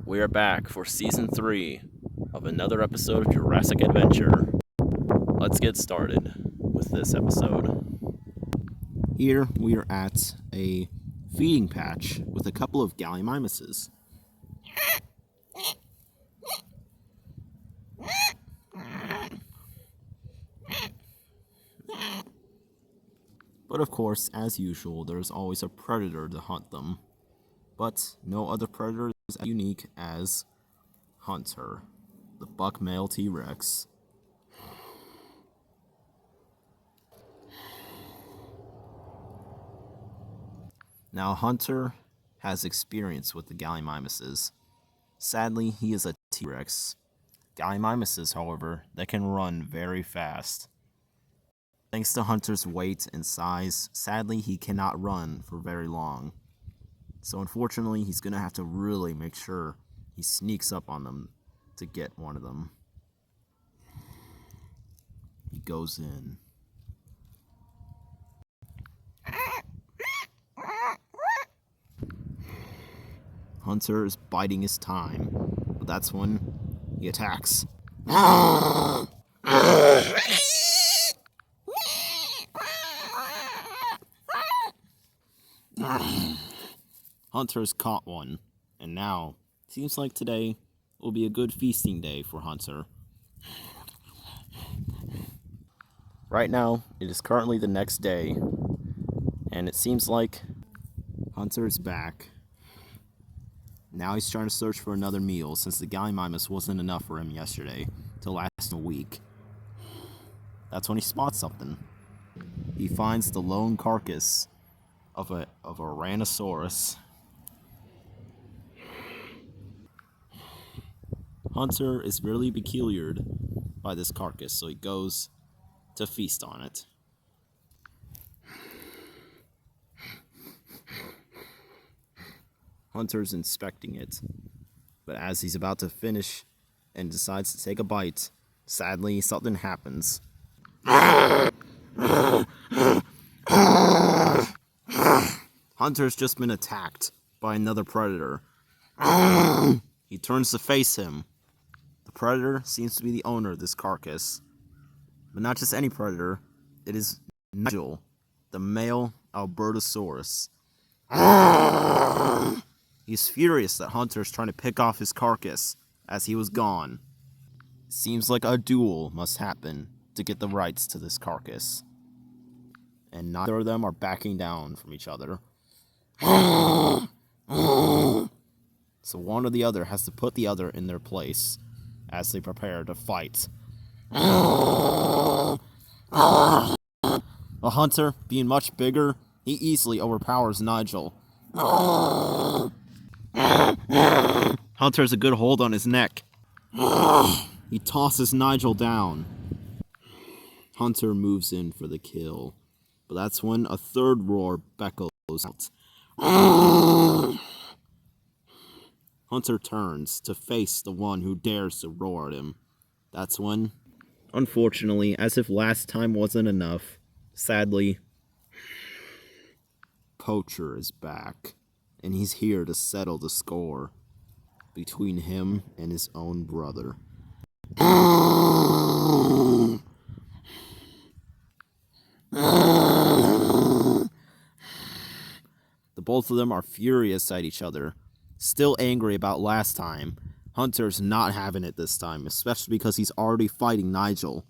We are back for Season 3 of another episode of Jurassic Adventure. Let's get started with this episode. Here we are at a feeding patch with a couple of gallimimuses. But of course, as usual, there's always a predator to hunt them. But no other predator is as unique as Hunter, the buck male T-Rex. Now, Hunter has experience with the gallimimuses. Sadly, he is a T-Rex. Gallimimuses, however, that can run very fast. Thanks to Hunter's weight and size, sadly, he cannot run for very long. So unfortunately, he's going to have to really make sure he sneaks up on them to get one of them. He goes in. Hunter is biding his time, but that's when he attacks. Hunter's caught one, and now, seems like today will be a good feasting day for Hunter. Right now, it is currently the next day, and it seems like Hunter is back. Now he's trying to search for another meal, since the gallimimus wasn't enough for him yesterday to last a week. That's when he spots something. He finds the lone carcass of a Rhinoceros. Hunter is really peculiar by this carcass, so he goes to feast on it. Hunter's inspecting it, but as he's about to finish and decides to take a bite, sadly something happens. Hunter's just been attacked by another predator. He turns to face him. The predator seems to be the owner of this carcass. But not just any predator, it is Nigel, the male Albertosaurus. He's furious that Hunter's trying to pick off his carcass as he was gone. Seems like a duel must happen to get the rights to this carcass. And neither of them are backing down from each other. So one or the other has to put the other in their place as they prepare to fight. A Hunter, being much bigger, he easily overpowers Nigel. Hunter has a good hold on his neck. He tosses Nigel down. Hunter moves in for the kill, but that's when a third roar echoes out. Hunter turns to face the one who dares to roar at him. That's when, unfortunately, as if last time wasn't enough, sadly, Poacher is back, and he's here to settle the score between him and his own brother. The both of them are furious at each other, still angry about last time. Hunter's not having it this time, especially because he's already fighting Nigel.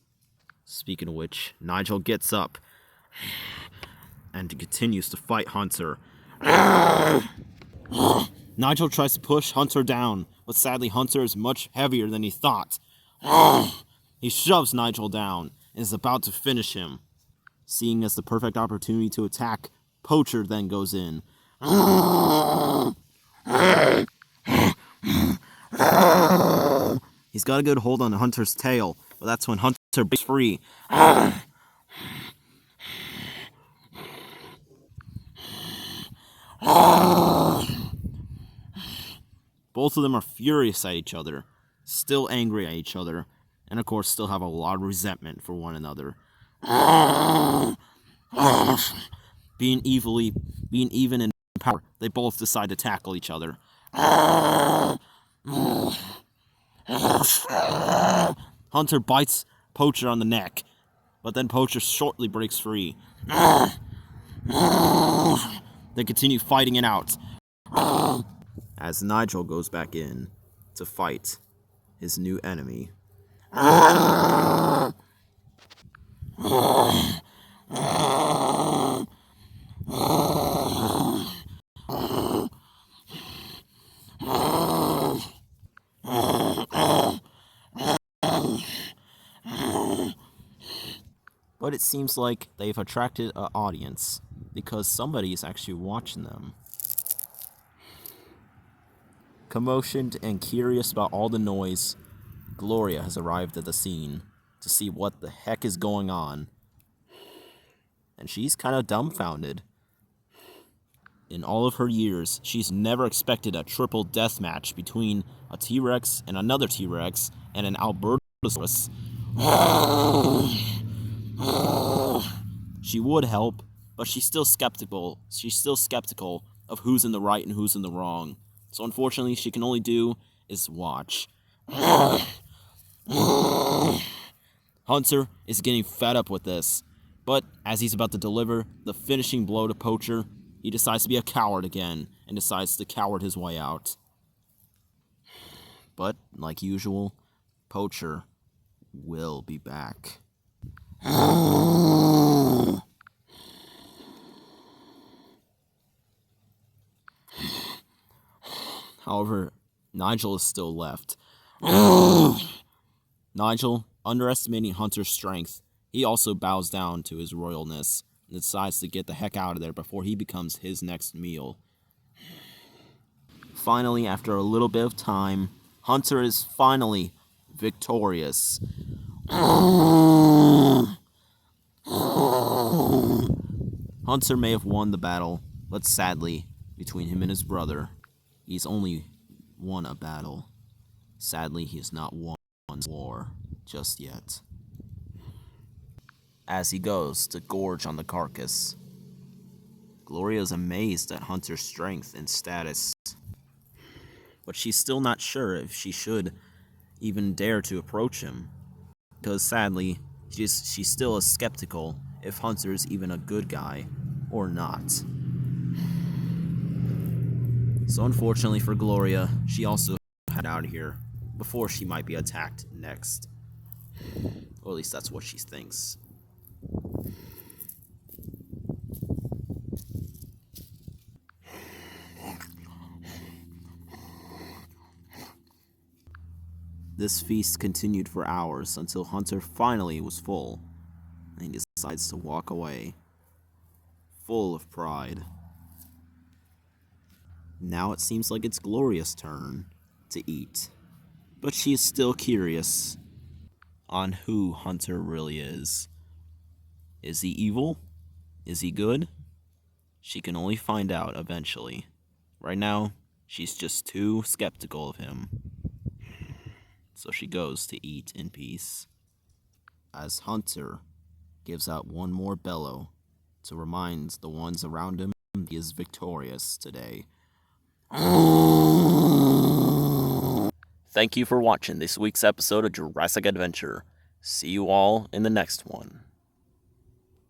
Speaking of which, Nigel gets up and continues to fight Hunter. Nigel tries to push Hunter down, but sadly Hunter is much heavier than he thought. He shoves Nigel down and is about to finish him. Seeing as the perfect opportunity to attack, Poacher then goes in. He's got a good hold on Hunter's tail, but that's when Hunter breaks free. Both of them are furious at each other, still angry at each other, and of course still have a lot of resentment for one another. Being even in power, they both decide to tackle each other. Hunter bites Poacher on the neck, but then Poacher shortly breaks free. They continue fighting it out as Nigel goes back in to fight his new enemy. But it seems like they've attracted an audience because somebody is actually watching them. Commotioned and curious about all the noise, Gloria has arrived at the scene to see what the heck is going on. And she's kind of dumbfounded. In all of her years, she's never expected a triple death match between a T-Rex and another T-Rex and an Albertosaurus. She would help, but she's still skeptical. She's still skeptical of who's in the right and who's in the wrong. So unfortunately, she can only do is watch. Hunter is getting fed up with this, but as he's about to deliver the finishing blow to Poacher, he decides to be a coward again and decides to coward his way out. But, like usual, Poacher will be back. However, Nigel is still left. Nigel, underestimating Hunter's strength, he also bows down to his royalness and decides to get the heck out of there before he becomes his next meal. Finally, after a little bit of time, Hunter is finally victorious. Hunter may have won the battle, but sadly, between him and his brother, he's only won a battle. Sadly, he has not won war just yet. As he goes to gorge on the carcass, Gloria is amazed at Hunter's strength and status, but she's still not sure if she should even dare to approach him, because sadly, she's still skeptical if Hunter is even a good guy or not. So unfortunately for Gloria, she also head out of here before she might be attacked next. Or at least that's what she thinks. This feast continued for hours until Hunter finally was full, and he decides to walk away, full of pride. Now it seems like it's Gloria's turn to eat, but she is still curious on who Hunter really is. Is he evil? Is he good? She can only find out eventually. Right now, she's just too skeptical of him. So she goes to eat in peace, as Hunter gives out one more bellow to remind the ones around him he is victorious today. Thank you for watching this week's episode of Jurassic Adventure. See you all in the next one.